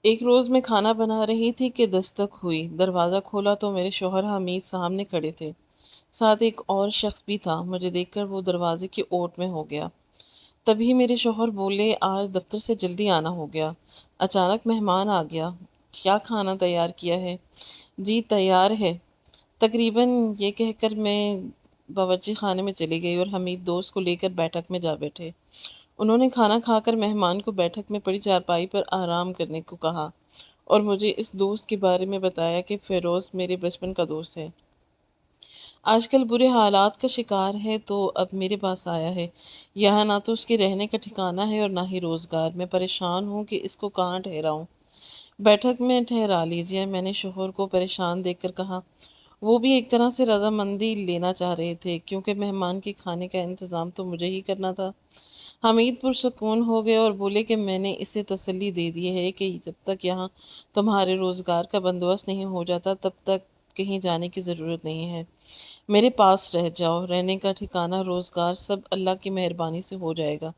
ایک روز میں کھانا بنا رہی تھی کہ دستک ہوئی۔ دروازہ کھولا تو میرے شوہر حمید سامنے کھڑے تھے۔ ساتھ ایک اور شخص بھی تھا۔ مجھے دیکھ کر وہ دروازے کی اوٹ میں ہو گیا۔ تبھی میرے شوہر بولے، آج دفتر سے جلدی آنا ہو گیا، اچانک مہمان آ گیا، کیا کھانا تیار کیا ہے؟ جی تیار ہے، تقریباً یہ کہہ کر میں باورچی خانے میں چلی گئی اور حمید دوست کو لے کر بیٹھک میں جا بیٹھے۔ انہوں نے کھانا کھا کر مہمان کو بیٹھک میں پڑی چارپائی پر آرام کرنے کو کہا اور مجھے اس دوست کے بارے میں بتایا کہ فیروز میرے بچپن کا دوست ہے، آج کل برے حالات کا شکار ہے تو اب میرے پاس آیا ہے۔ یہاں نہ تو اس کے رہنے کا ٹھکانہ ہے اور نہ ہی روزگار۔ میں پریشان ہوں کہ اس کو کہاں ٹھہراؤں۔ بیٹھک میں ٹھہرا لیجیے، میں نے شوہر کو پریشان دیکھ کر کہا۔ وہ بھی ایک طرح سے رضامندی لینا چاہ رہے تھے کیونکہ مہمان کے کھانے کا انتظام تو مجھے ہی کرنا تھا۔ حمید پرسکون ہو گئے اور بولے کہ میں نے اسے تسلی دے دی ہے کہ جب تک یہاں تمہارے روزگار کا بندوبست نہیں ہو جاتا تب تک کہیں جانے کی ضرورت نہیں ہے، میرے پاس رہ جاؤ، رہنے کا ٹھکانہ، روزگار سب اللہ کی مہربانی سے ہو جائے گا۔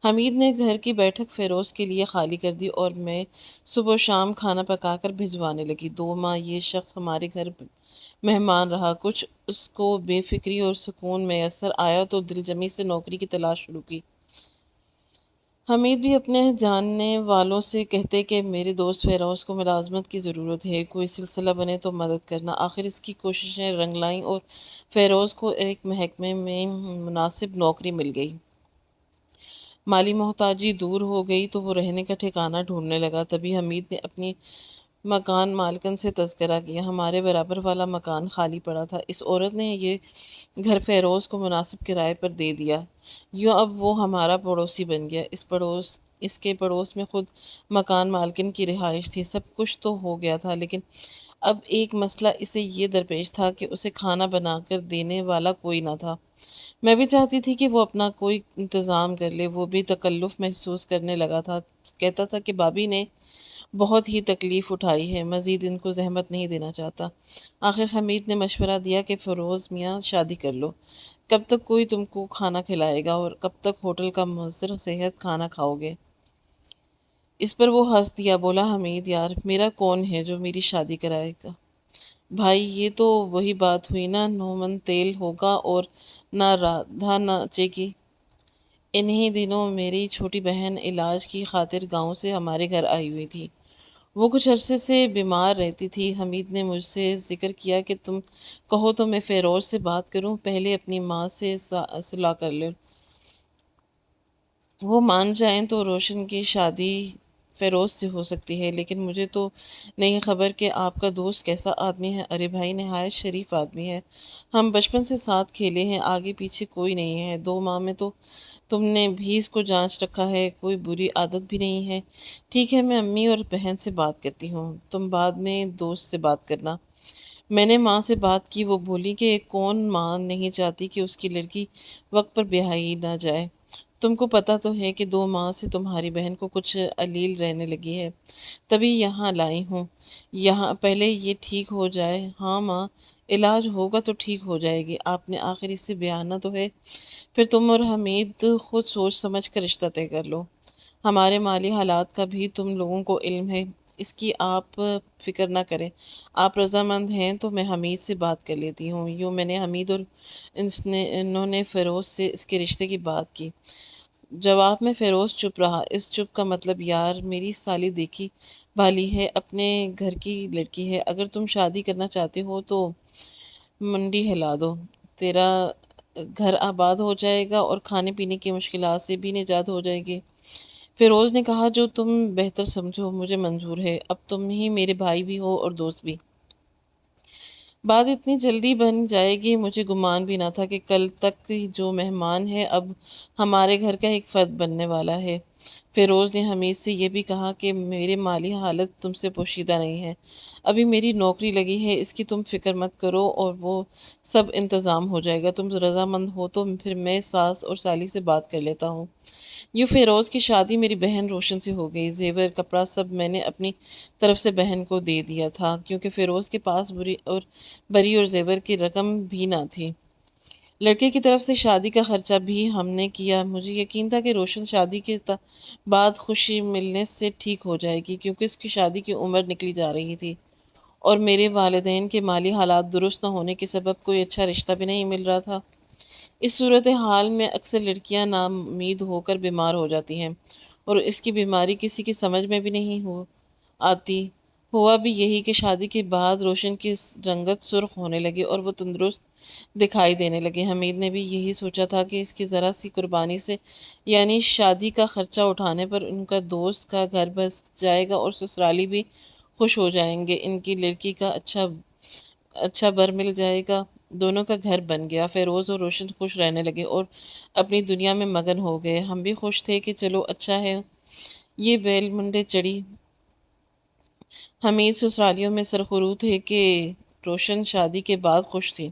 حمید نے گھر کی بیٹھک فیروز کے لیے خالی کر دی اور میں صبح و شام کھانا پکا کر بھجوانے لگی۔ 2 ماہ یہ شخص ہمارے گھر مہمان رہا۔ کچھ اس کو بے فکری اور سکون میسر آیا تو دل جمی سے نوکری کی تلاش شروع کی۔ حمید بھی اپنے جاننے والوں سے کہتے کہ میرے دوست فیروز کو ملازمت کی ضرورت ہے، کوئی سلسلہ بنے تو مدد کرنا۔ آخر اس کی کوششیں رنگ لائیں اور فیروز کو ایک محکمے میں مناسب نوکری مل گئی۔ مالی محتاجی دور ہو گئی تو وہ رہنے کا ٹھکانہ ڈھونڈنے لگا۔ تبھی حمید نے اپنی مکان مالکن سے تذکرہ کیا۔ ہمارے برابر والا مکان خالی پڑا تھا، اس عورت نے یہ گھر فیروز کو مناسب کرائے پر دے دیا، یوں اب وہ ہمارا پڑوسی بن گیا۔ اس کے پڑوس میں خود مکان مالکن کی رہائش تھی۔ سب کچھ تو ہو گیا تھا لیکن اب ایک مسئلہ اسے یہ درپیش تھا کہ اسے کھانا بنا کر دینے والا کوئی نہ تھا۔ میں بھی چاہتی تھی کہ وہ اپنا کوئی انتظام کر لے۔ وہ بھی تکلف محسوس کرنے لگا تھا، کہتا تھا کہ بھابی نے بہت ہی تکلیف اٹھائی ہے، مزید ان کو زحمت نہیں دینا چاہتا۔ آخر حمید نے مشورہ دیا کہ فیروز میاں شادی کر لو، کب تک کوئی تم کو کھانا کھلائے گا اور کب تک ہوٹل کا مضر صحت کھانا کھاؤ گے؟ اس پر وہ ہنس دیا، بولا حمید یار میرا کون ہے جو میری شادی کرائے گا؟ بھائی یہ تو وہی بات ہوئی نا، 9 من تیل ہوگا اور نہ رادھا ناچے گی۔ انہی دنوں میری چھوٹی بہن علاج کی خاطر گاؤں سے ہمارے گھر آئی ہوئی تھی، وہ کچھ عرصے سے بیمار رہتی تھی۔ حمید نے مجھ سے ذکر کیا کہ تم کہو تو میں فیروز سے بات کروں، پہلے اپنی ماں سے صلاح کر لے، وہ مان جائیں تو روشن کی شادی فیروز سے ہو سکتی ہے۔ لیکن مجھے تو نہیں خبر کہ آپ کا دوست کیسا آدمی ہے۔ ارے بھائی نہایت شریف آدمی ہے، ہم بچپن سے ساتھ کھیلے ہیں، آگے پیچھے کوئی نہیں ہے، 2 ماہ میں تو تم نے بھی اس کو جانچ رکھا ہے، کوئی بری عادت بھی نہیں ہے۔ ٹھیک ہے میں امی اور بہن سے بات کرتی ہوں، تم بعد میں دوست سے بات کرنا۔ میں نے ماں سے بات کی، وہ بولی کہ کون ماں نہیں چاہتی کہ اس کی لڑکی وقت پر بیاہی نہ جائے، تم کو پتہ تو ہے کہ 2 ماہ سے تمہاری بہن کو کچھ علیل رہنے لگی ہے، تبھی یہاں لائی ہوں، یہاں پہلے یہ ٹھیک ہو جائے۔ ہاں ماں، علاج ہوگا تو ٹھیک ہو جائے گی، آپ نے آخر اس سے بیاہنا تو ہے، پھر تم اور حمید خود سوچ سمجھ کر رشتہ طے کر لو، ہمارے مالی حالات کا بھی تم لوگوں کو علم ہے، اس کی آپ فکر نہ کریں، آپ رضامند ہیں تو میں حمید سے بات کر لیتی ہوں۔ یوں میں نے حمید اور انہوں نے فیروز سے اس کے رشتے کی بات کی۔ جواب میں فیروز چپ رہا۔ اس چپ کا مطلب، یار میری سالی دیکھی بھالی ہے، اپنے گھر کی لڑکی ہے، اگر تم شادی کرنا چاہتے ہو تو منڈی ہلا دو، تیرا گھر آباد ہو جائے گا اور کھانے پینے کی مشکلات سے بھی نجات ہو جائے گی۔ فیروز نے کہا، جو تم بہتر سمجھو، مجھے منظور ہے، اب تم ہی میرے بھائی بھی ہو اور دوست بھی۔ بات اتنی جلدی بن جائے گی مجھے گمان بھی نہ تھا کہ کل تک جو مہمان ہے اب ہمارے گھر کا ایک فرد بننے والا ہے۔ فیروز نے حمید سے یہ بھی کہا کہ میرے مالی حالت تم سے پوشیدہ نہیں ہے، ابھی میری نوکری لگی ہے، اس کی تم فکر مت کرو اور وہ سب انتظام ہو جائے گا، تم رضامند ہو تو پھر میں ساس اور سالی سے بات کر لیتا ہوں۔ یوں فیروز کی شادی میری بہن روشن سے ہو گئی۔ زیور کپڑا سب میں نے اپنی طرف سے بہن کو دے دیا تھا کیونکہ فیروز کے پاس بری اور زیور کی رقم بھی نہ تھی۔ لڑکے کی طرف سے شادی کا خرچہ بھی ہم نے کیا۔ مجھے یقین تھا کہ روشن شادی کے بعد خوشی ملنے سے ٹھیک ہو جائے گی، کیونکہ اس کی شادی کی عمر نکلی جا رہی تھی اور میرے والدین کے مالی حالات درست نہ ہونے کے سبب کوئی اچھا رشتہ بھی نہیں مل رہا تھا۔ اس صورتحال میں اکثر لڑکیاں ناامید ہو کر بیمار ہو جاتی ہیں اور اس کی بیماری کسی کی سمجھ میں بھی نہیں آتی۔ ہوا بھی یہی کہ شادی کے بعد روشن کی رنگت سرخ ہونے لگی اور وہ تندرست دکھائی دینے لگے۔ حمید نے بھی یہی سوچا تھا کہ اس کی ذرا سی قربانی سے، یعنی شادی کا خرچہ اٹھانے پر، ان کا دوست کا گھر بس جائے گا اور سسرالی بھی خوش ہو جائیں گے، ان کی لڑکی کا اچھا بر مل جائے گا۔ دونوں کا گھر بن گیا۔ فیروز اور روشن خوش رہنے لگے اور اپنی دنیا میں مگن ہو گئے۔ ہم بھی خوش تھے کہ چلو اچھا ہے، یہ بیل منڈے چڑھی۔ حمید سسرالیوں میں سرخرو تھے کہ روشن شادی کے بعد خوش تھی۔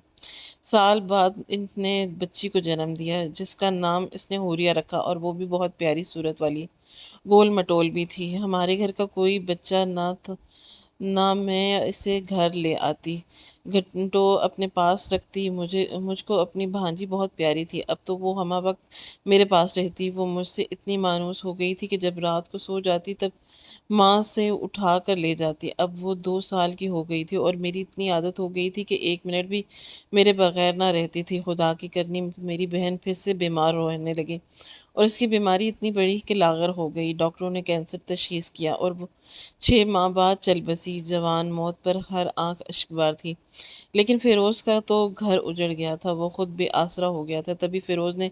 سال بعد اس نے بچی کو جنم دیا، جس کا نام اس نے حوریہ رکھا، اور وہ بھی بہت پیاری صورت والی، گول مٹول بھی تھی۔ ہمارے گھر کا کوئی بچہ نہ میں اسے گھر لے آتی، گھنٹوں اپنے پاس رکھتی۔ مجھ کو اپنی بھانجی بہت پیاری تھی۔ اب تو وہ ہمہ وقت میرے پاس رہتی۔ وہ مجھ سے اتنی مانوس ہو گئی تھی کہ جب رات کو سو جاتی تب ماں سے اٹھا کر لے جاتی۔ اب وہ 2 سال کی ہو گئی تھی اور میری اتنی عادت ہو گئی تھی کہ 1 منٹ بھی میرے بغیر نہ رہتی تھی۔ خدا کی کرنی میری بہن پھر سے بیمار ہونے لگی اور اس کی بیماری اتنی بڑی کہ لاغر ہو گئی۔ ڈاکٹروں نے کینسر تشخیص کیا اور وہ 6 ماہ بعد چل بسی۔ جوان موت پر ہر آنکھ اشکبار تھی۔ لیکن فیروز کا تو گھر اجڑ گیا تھا، وہ خود بے آسرا ہو گیا تھا۔ تبھی فیروز نے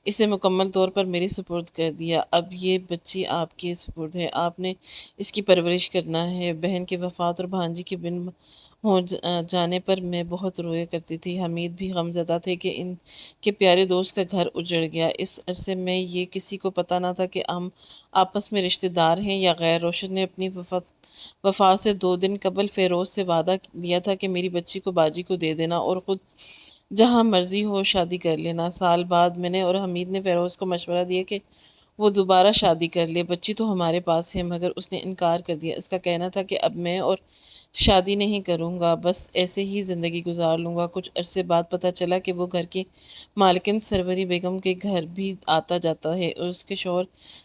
اسے مکمل طور پر میرے سپرد کر دیا۔ اب یہ بچی آپ کے سپرد ہے، آپ نے اس کی پرورش کرنا ہے۔ بہن کی وفات اور بھانجی کے بن ہو جانے پر میں بہت رویا کرتی تھی۔ حمید بھی غمزدہ تھے کہ ان کے پیارے دوست کا گھر اجڑ گیا۔ اس عرصے میں یہ کسی کو پتہ نہ تھا کہ ہم آپس میں رشتہ دار ہیں یا غیر۔ روشن نے اپنی وفات سے 2 دن قبل فیروز سے وعدہ لیا تھا کہ میری بچی کو باجی کو دے دینا اور خود جہاں مرضی ہو شادی کر لینا۔ سال بعد میں نے اور حمید نے فیروز کو مشورہ دیا کہ وہ دوبارہ شادی کر لے، بچی تو ہمارے پاس ہے، مگر اس نے انکار کر دیا۔ اس کا کہنا تھا کہ اب میں اور شادی نہیں کروں گا، بس ایسے ہی زندگی گزار لوں گا۔ کچھ عرصے بعد پتہ چلا کہ وہ گھر کی مالکن سروری بیگم کے گھر بھی آتا جاتا ہے اور اس کے شوہر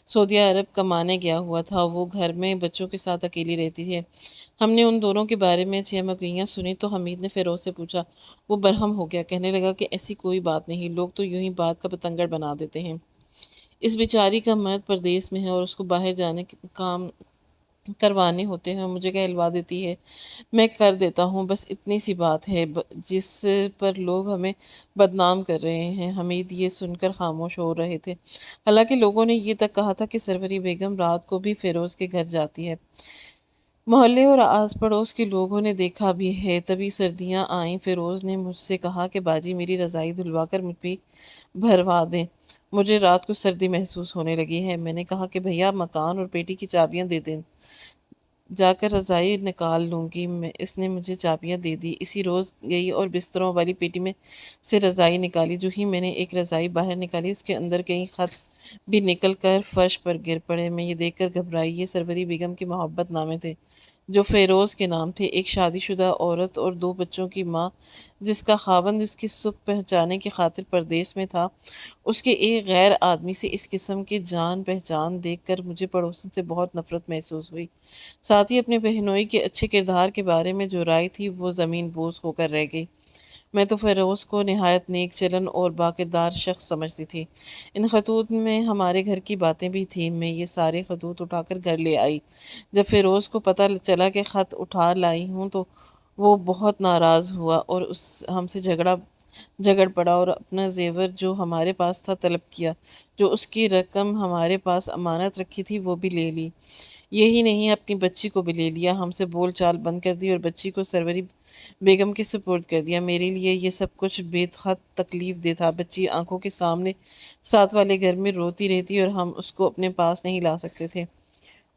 سعودیہ عرب کمانے گیا ہوا تھا، وہ گھر میں بچوں کے ساتھ اکیلی رہتی ہے۔ ہم نے ان دونوں کے بارے میں چہمگوئیاں سنی تو حمید نے فیروز سے پوچھا۔ وہ برہم ہو گیا، کہنے لگا کہ ایسی کوئی بات نہیں، لوگ تو یوں ہی بات کا پتنگڑ بنا دیتے ہیں۔ اس بیچاری کا مرد پردیس میں ہے اور اس کو باہر جانے کے کام کروانے ہوتے ہیں، مجھے کہلوا دیتی ہے، میں کر دیتا ہوں، بس اتنی سی بات ہے جس پر لوگ ہمیں بدنام کر رہے ہیں۔ حمید یہ سن کر خاموش ہو رہے تھے، حالانکہ لوگوں نے یہ تک کہا تھا کہ سروری بیگم رات کو بھی فیروز کے گھر جاتی ہے۔ محلے اور آس پڑوس کے لوگوں نے دیکھا بھی ہے۔ تبھی سردیاں آئیں۔ فیروز نے مجھ سے کہا کہ باجی میری رضائی دھلوا کر مجھ پہ بھروا دیں، مجھے رات کو سردی محسوس ہونے لگی ہے۔ میں نے کہا کہ بھیا مکان اور پیٹی کی چابیاں دے دیں، جا کر رضائی نکال لوں گی۔ اس نے مجھے چابیاں دے دی، اسی روز گئی اور بستروں والی پیٹی میں سے رضائی نکالی۔ جو ہی میں نے ایک رضائی باہر نکالی، اس کے اندر کئی خط بھی نکل کر فرش پر گر پڑے۔ میں یہ دیکھ کر گھبرائی۔ یہ سروری بیگم کے محبت نامے تھے جو فیروز کے نام تھے، ایک شادی شدہ عورت اور 2 بچوں کی ماں، جس کا خاوند اس کی سکھ پہنچانے کی خاطر پردیس میں تھا۔ اس کے ایک غیر آدمی سے اس قسم کی جان پہچان دیکھ کر مجھے پڑوسن سے بہت نفرت محسوس ہوئی۔ ساتھ ہی اپنے بہنوئی کے اچھے کردار کے بارے میں جو رائے تھی وہ زمین بوس ہو کر رہ گئی۔ میں تو فیروز کو نہایت نیک چلن اور باکردار شخص سمجھتی تھی۔ ان خطوط میں ہمارے گھر کی باتیں بھی تھیں۔ میں یہ سارے خطوط اٹھا کر گھر لے آئی۔ جب فیروز کو پتہ چلا کہ خط اٹھا لائی ہوں تو وہ بہت ناراض ہوا اور ہم سے جھگڑ پڑا اور اپنا زیور جو ہمارے پاس تھا طلب کیا۔ جو اس کی رقم ہمارے پاس امانت رکھی تھی وہ بھی لے لی۔ یہی نہیں، اپنی بچی کو بھی لے لیا، ہم سے بول چال بند کر دی اور بچی کو سروری بیگم کے سپرد کر دیا۔ میرے لیے یہ سب کچھ بے حد تکلیف دہ تھا۔ بچی آنکھوں کے سامنے ساتھ والے گھر میں روتی رہتی اور ہم اس کو اپنے پاس نہیں لا سکتے تھے۔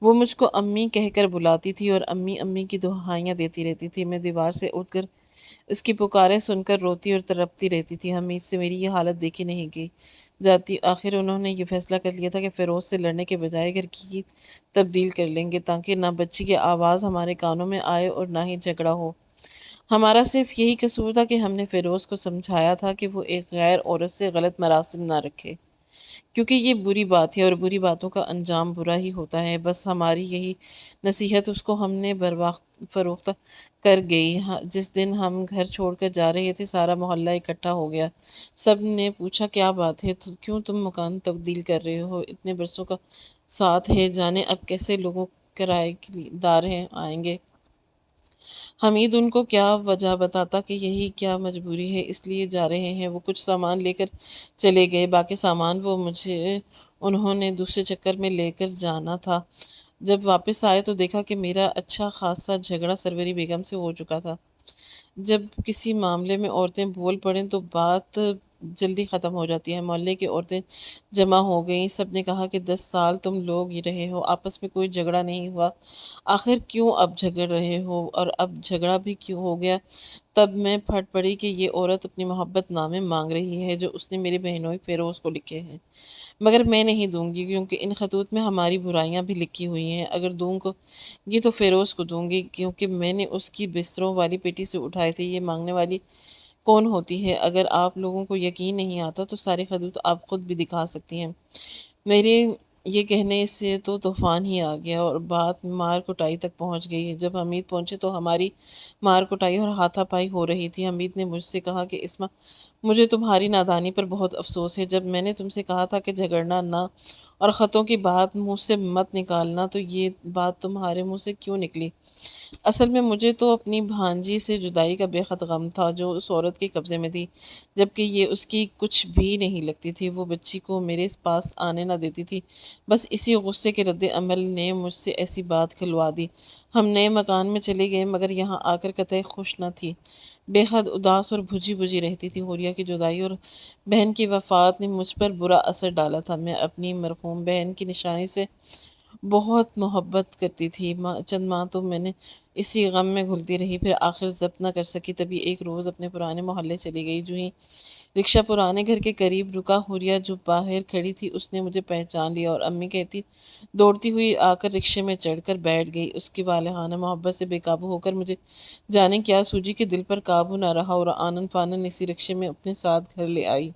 وہ مجھ کو امی کہہ کر بلاتی تھی اور امی امی کی دہائیاں دیتی رہتی تھی۔ میں دیوار سے اٹھ کر اس کی پکاریں سن کر روتی اور تڑپتی رہتی تھی۔ حمید سے میری یہ حالت دیکھی نہیں گئی جاتی۔ آخر انہوں نے یہ فیصلہ کر لیا تھا کہ فیروز سے لڑنے کے بجائے گھر کی تبدیل کر لیں گے، تاکہ نہ بچی کی آواز ہمارے کانوں میں آئے اور نہ ہی جھگڑا ہو۔ ہمارا صرف یہی قصور تھا کہ ہم نے فیروز کو سمجھایا تھا کہ وہ ایک غیر عورت سے غلط مراسم نہ رکھے، کیونکہ یہ بری بات ہے اور بری باتوں کا انجام برا ہی ہوتا ہے۔ بس ہماری یہی نصیحت اس کو ہم نے بروقت فروخت کر گئی۔ جس دن ہم گھر چھوڑ کر جا رہے تھے سارا محلہ اکٹھا ہو گیا۔ سب نے پوچھا کیا بات ہے، کیوں تم مکان تبدیل کر رہے ہو، اتنے برسوں کا ساتھ ہے، جانے اب کیسے لوگوں کرائے دار ہیں آئیں گے۔ حمید ان کو کیا وجہ بتاتا کہ یہی کیا مجبوری ہے اس لیے جا رہے ہیں۔ وہ کچھ سامان لے کر چلے گئے، باقی سامان وہ مجھے انہوں نے دوسرے چکر میں لے کر جانا تھا۔ جب واپس آئے تو دیکھا کہ میرا اچھا خاصا جھگڑا سروری بیگم سے ہو چکا تھا۔ جب کسی معاملے میں عورتیں بول پڑیں تو بات جلدی ختم ہو جاتی ہے۔ محلے کی عورتیں جمع ہو گئیں، سب نے کہا کہ 10 سال تم لوگ ہی رہے ہو، آپس میں کوئی جھگڑا نہیں ہوا، آخر کیوں اب جھگڑ رہے ہو، اور اب جھگڑا بھی کیوں ہو گیا۔ تب میں پھٹ پڑی کہ یہ عورت اپنی محبت نامے مانگ رہی ہے جو اس نے میری بہنوئی فیروز کو لکھے ہیں، مگر میں نہیں دوں گی کیونکہ ان خطوط میں ہماری برائیاں بھی لکھی ہوئی ہیں۔ اگر دوں گی تو فیروز کو دوں گی، کیونکہ میں نے اس کی بستروں والی پیٹی سے اٹھائے تھے۔ یہ مانگنے والی کون ہوتی ہے؟ اگر آپ لوگوں کو یقین نہیں آتا تو سارے خطوط آپ خود بھی دکھا سکتی ہیں۔ میرے یہ کہنے سے تو طوفان ہی آ گیا اور بات مار کٹائی تک پہنچ گئی۔ جب حمید پہنچے تو ہماری مار کٹائی اور ہاتھا پائی ہو رہی تھی۔ حمید نے مجھ سے کہا کہ اسما، مجھے تمہاری نادانی پر بہت افسوس ہے۔ جب میں نے تم سے کہا تھا کہ جھگڑنا نہ اور خطوں کی بات منہ سے مت نکالنا تو یہ بات تمہارے منہ سے کیوں نکلی؟ اصل میں مجھے تو اپنی بھانجی سے جدائی کا بے حد غم تھا جو اس عورت کے قبضے میں تھی، جبکہ یہ اس کی کچھ بھی نہیں لگتی تھی۔ وہ بچی کو میرے پاس آنے نہ دیتی تھی۔ بس اسی غصے کے رد عمل نے مجھ سے ایسی بات کھلوا دی۔ ہم نئے مکان میں چلے گئے مگر یہاں آ کر قطعی خوش نہ تھی، بے حد اداس اور بجھی بجھی رہتی تھی۔ حوریہ کی جدائی اور بہن کی وفات نے مجھ پر برا اثر ڈالا تھا۔ میں اپنی مرحوم بہن کی نشانی سے بہت محبت کرتی تھی۔ چند ماہ تو میں نے اسی غم میں گھلتی رہی، پھر آخر ضبط نہ کر سکی، تبھی ایک روز اپنے پرانے محلے چلی گئی۔ جو ہی رکشہ پرانے گھر کے قریب رکا، حوریہ جو باہر کھڑی تھی اس نے مجھے پہچان لیا اور امی کہتی دوڑتی ہوئی آ کر رکشے میں چڑھ کر بیٹھ گئی۔ اس کی والہانہ محبت سے بے قابو ہو کر مجھے جانے کیا سوجی کہ دل پر قابو نہ رہا اور آنن فانن اسی رکشے میں اپنے ساتھ گھر لے آئی۔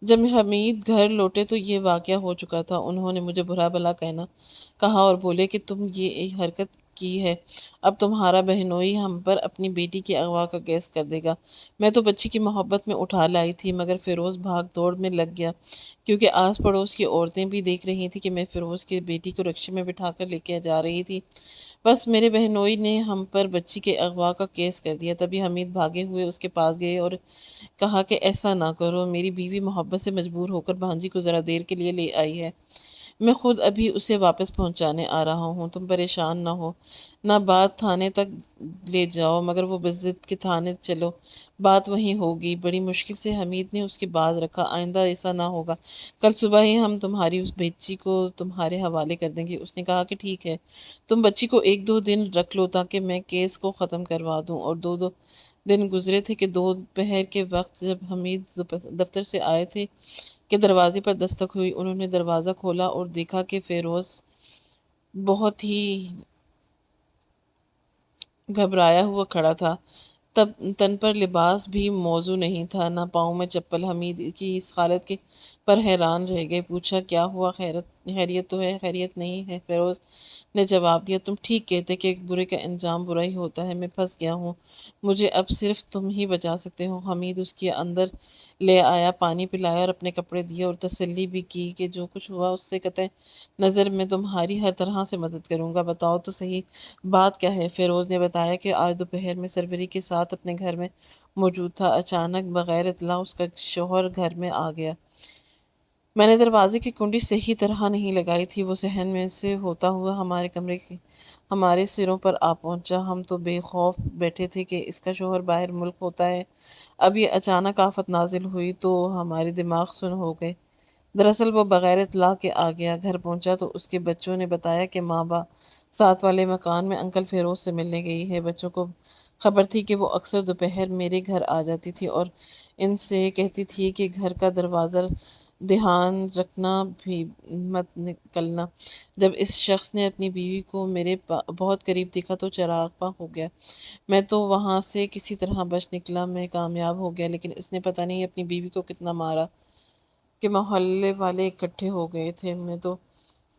جب حمید گھر لوٹے تو یہ واقعہ ہو چکا تھا۔ انہوں نے مجھے برا بھلا کہا اور بولے کہ تم یہ حرکت کی ہے، اب تمہارا بہنوئی ہم پر اپنی بیٹی کے اغوا کا کیس کر دے گا۔ میں تو بچی کی محبت میں اٹھا لائی تھی مگر فیروز بھاگ دوڑ میں لگ گیا، کیونکہ آس پڑوس کی عورتیں بھی دیکھ رہی تھیں کہ میں فیروز کی بیٹی کو رکشے میں بٹھا کر لے کے جا رہی تھی۔ بس میرے بہنوئی نے ہم پر بچی کے اغوا کا کیس کر دیا۔ تبھی حمید بھاگے ہوئے اس کے پاس گئے اور کہا کہ ایسا نہ کرو، میری بیوی محبت سے مجبور ہو کر بھانجی کو ذرا دیر کے لیے لے آئی ہے، میں خود ابھی اسے واپس پہنچانے آ رہا ہوں، تم پریشان نہ ہو، نہ بات تھانے تک لے جاؤ مگر وہ بضد کہ تھانے چلو، بات وہیں ہوگی۔ بڑی مشکل سے حمید نے اس کی بات رکھا، آئندہ ایسا نہ ہوگا، کل صبح ہی ہم تمہاری اس بچی کو تمہارے حوالے کر دیں گے۔ اس نے کہا کہ ٹھیک ہے، تم بچی کو 1-2 دن رکھ لو تاکہ میں کیس کو ختم کروا دوں۔ اور 2 دن گزرے تھے کہ دوپہر کے وقت جب حمید دفتر سے آئے تھے کہ دروازے پر دستک ہوئی۔ انہوں نے دروازہ کھولا اور دیکھا کہ فیروز بہت ہی گھبرایا ہوا کھڑا تھا، تب تن پر لباس بھی موزوں نہیں تھا، نہ پاؤں میں چپل۔ حمید کی اس حالت کے پر حیران رہ گئے۔ پوچھا کیا ہوا، خیریت تو ہے؟ خیریت نہیں ہے، فیروز نے جواب دیا۔ تم ٹھیک کہتے کہ ایک برے کا انجام برا ہی ہوتا ہے، میں پھنس گیا ہوں، مجھے اب صرف تم ہی بچا سکتے ہو۔ حمید اس کے اندر لے آیا، پانی پلایا اور اپنے کپڑے دیے اور تسلی بھی کی کہ جو کچھ ہوا اس سے قطع نظر میں تمہاری ہر طرح سے مدد کروں گا، بتاؤ تو صحیح بات کیا ہے۔ فیروز نے بتایا کہ آج دوپہر میں سروری کے ساتھ اپنے گھر میں موجود تھا، اچانک بغیر اطلاع اس کا شوہر گھر میں آ گیا۔ میں نے دروازے کی کنڈی صحیح طرح نہیں لگائی تھی، وہ صحن میں سے ہوتا ہوا ہمارے کمرے کے ہمارے سروں پر آ پہنچا۔ ہم تو بے خوف بیٹھے تھے کہ اس کا شوہر باہر ملک ہوتا ہے، اب یہ اچانک آفت نازل ہوئی تو ہمارے دماغ سن ہو گئے۔ دراصل وہ بغیر اطلاع کے آ گیا۔ گھر پہنچا تو اس کے بچوں نے بتایا کہ ماں ساتھ والے مکان میں انکل فیروز سے ملنے گئی ہے۔ بچوں کو خبر تھی کہ وہ اکثر دوپہر میرے گھر آ جاتی تھی اور ان سے کہتی تھی کہ گھر کا دروازہ دھیان رکھنا بھی مت نکلنا۔ جب اس شخص نے اپنی بیوی کو میرے بہت قریب دیکھا تو چراغاں ہو گیا۔ میں تو وہاں سے کسی طرح بچ نکلا، میں کامیاب ہو گیا، لیکن اس نے پتہ نہیں اپنی بیوی کو کتنا مارا کہ محلے والے اکٹھے ہو گئے تھے۔ میں تو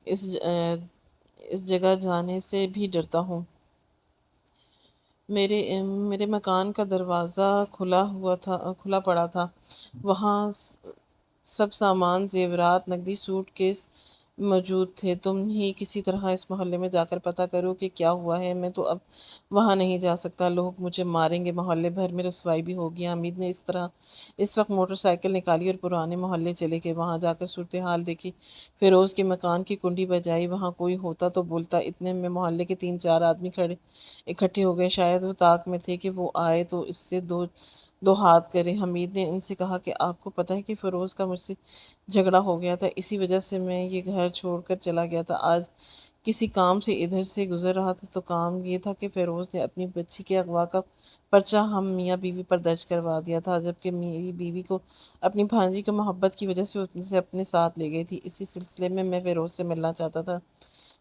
اس جگہ جانے سے بھی ڈرتا ہوں۔ میرے مکان کا دروازہ کھلا پڑا تھا۔ وہاں سب سامان، زیورات، نقدی، سوٹ کیس موجود تھے۔ تم ہی کسی طرح اس محلے میں جا کر پتہ کرو کہ کیا ہوا ہے، میں تو اب وہاں نہیں جا سکتا، لوگ مجھے ماریں گے، محلے بھر میں رسوائی بھی ہوگی۔ حمید نے اس وقت موٹر سائیکل نکالی اور پرانے محلے چلے گئے۔ وہاں جا کر صورتحال دیکھی، فیروز کے مکان کی کنڈی بجائی، وہاں کوئی ہوتا تو بولتا۔ اتنے میں محلے کے 3-4 آدمی اکٹھے ہو گئے، شاید وہ طاق میں تھے کہ وہ آئے تو اس سے دو ہاتھ کرے۔ حمید نے ان سے کہا کہ آپ کو پتہ ہے کہ فیروز کا مجھ سے جھگڑا ہو گیا تھا، اسی وجہ سے میں یہ گھر چھوڑ کر چلا گیا تھا۔ آج کسی کام سے ادھر سے گزر رہا تھا تو کام یہ تھا کہ فیروز نے اپنی بچی کے اغوا کا پرچہ ہم میاں بیوی پر درج کروا دیا تھا، جبکہ میری بیوی کو اپنی بھانجی کی محبت کی وجہ سے اسے اپنے ساتھ لے گئی تھی۔ اسی سلسلے میں فیروز سے ملنا چاہتا تھا،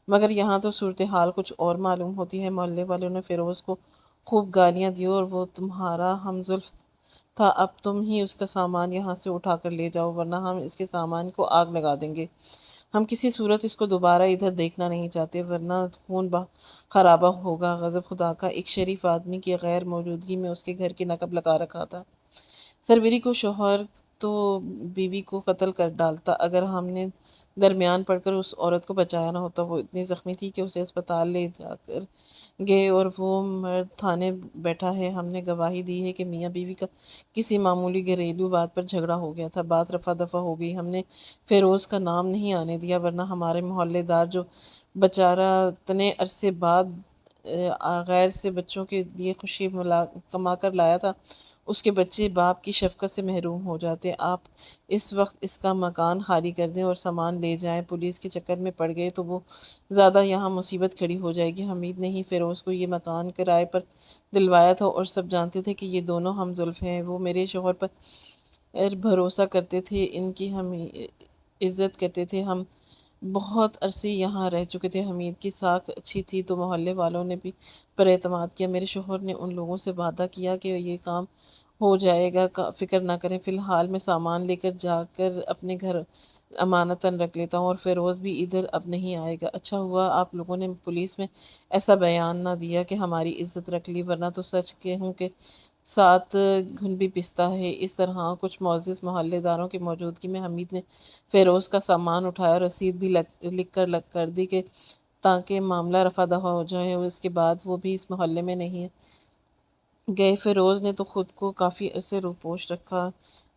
مگر یہاں تو صورتحال کچھ اور معلوم ہوتی ہے۔ محلے والوں نے فیروز کو خوب گالیاں دی اور وہ تمہارا ہمزلف تھا، اب تم ہی اس کا سامان یہاں سے اٹھا کر لے جاؤ ورنہ ہم اس کے سامان کو آگ لگا دیں گے۔ ہم کسی صورت اس کو دوبارہ ادھر دیکھنا نہیں چاہتے ورنہ خون خرابہ ہوگا۔ غضب خدا کا، ایک شریف آدمی کی غیر موجودگی میں اس کے گھر کی نقب لگا رکھا تھا۔ سروری کو شوہر تو بیوی کو قتل کر ڈالتا اگر ہم نے درمیان پڑ کر اس عورت کو بچایا نہ ہوتا۔ وہ اتنی زخمی تھی کہ اسے اسپتال لے جا کر گئے اور وہ مرد تھانے بیٹھا ہے۔ ہم نے گواہی دی ہے کہ میاں بیوی کا کسی معمولی گھریلو بات پر جھگڑا ہو گیا تھا، بات رفع دفع ہو گئی۔ ہم نے فیروز کا نام نہیں آنے دیا ورنہ ہمارے محلے دار جو بیچارہ اتنے عرصے بعد غیر سے بچوں کے لیے خوشی کما کر لایا تھا، اس کے بچے باپ کی شفقت سے محروم ہو جاتے۔ آپ اس وقت اس کا مکان خالی کر دیں اور سامان لے جائیں، پولیس کے چکر میں پڑ گئے تو وہ زیادہ یہاں مصیبت کھڑی ہو جائے گی۔ حمید نے ہی فیروز کو یہ مکان کرائے پر دلوایا تھا اور سب جانتے تھے کہ یہ دونوں ہم زلف ہیں۔ وہ میرے شوہر پر بھروسہ کرتے تھے، ان کی ہم عزت کرتے تھے، ہم بہت عرصے یہاں رہ چکے تھے۔ حمید کی ساکھ اچھی تھی تو محلے والوں نے بھی پر اعتماد کیا۔ میرے شوہر نے ان لوگوں سے وعدہ کیا کہ یہ کام ہو جائے گا، فکر نہ کریں، فی الحال میں سامان لے کر جا کر اپنے گھر امانتاً رکھ لیتا ہوں اور فیروز بھی ادھر اب نہیں آئے گا۔ اچھا ہوا آپ لوگوں نے پولیس میں ایسا بیان نہ دیا کہ ہماری عزت رکھ لی، ورنہ تو سچ کہوں کہ ساتھ گھن بھی پستا ہے۔ اس طرح کچھ معزز محلے داروں کی موجودگی میں حمید نے فیروز کا سامان اٹھایا اور رسید بھی لکھ کر دی کہ تاکہ معاملہ رفع دفع ہو جائے، اور اس کے بعد وہ بھی اس محلے میں نہیں گئے۔ فیروز نے تو خود کو کافی عرصے روپوش رکھا،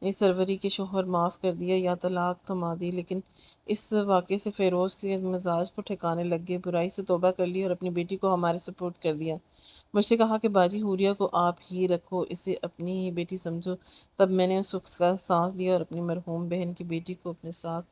نے سروری کے شوہر معاف کر دیا یا طلاق تھما دی، لیکن اس واقعے سے فیروز کے مزاج کو ٹھکانے لگ گئے، برائی سے توبہ کر لی اور اپنی بیٹی کو ہمارے سپرد کر دیا۔ مجھ سے کہا کہ باجی حوریہ کو آپ ہی رکھو، اسے اپنی ہی بیٹی سمجھو۔ تب میں نے سکھ کا سانس لیا اور اپنی مرحوم بہن کی بیٹی کو اپنے ساتھ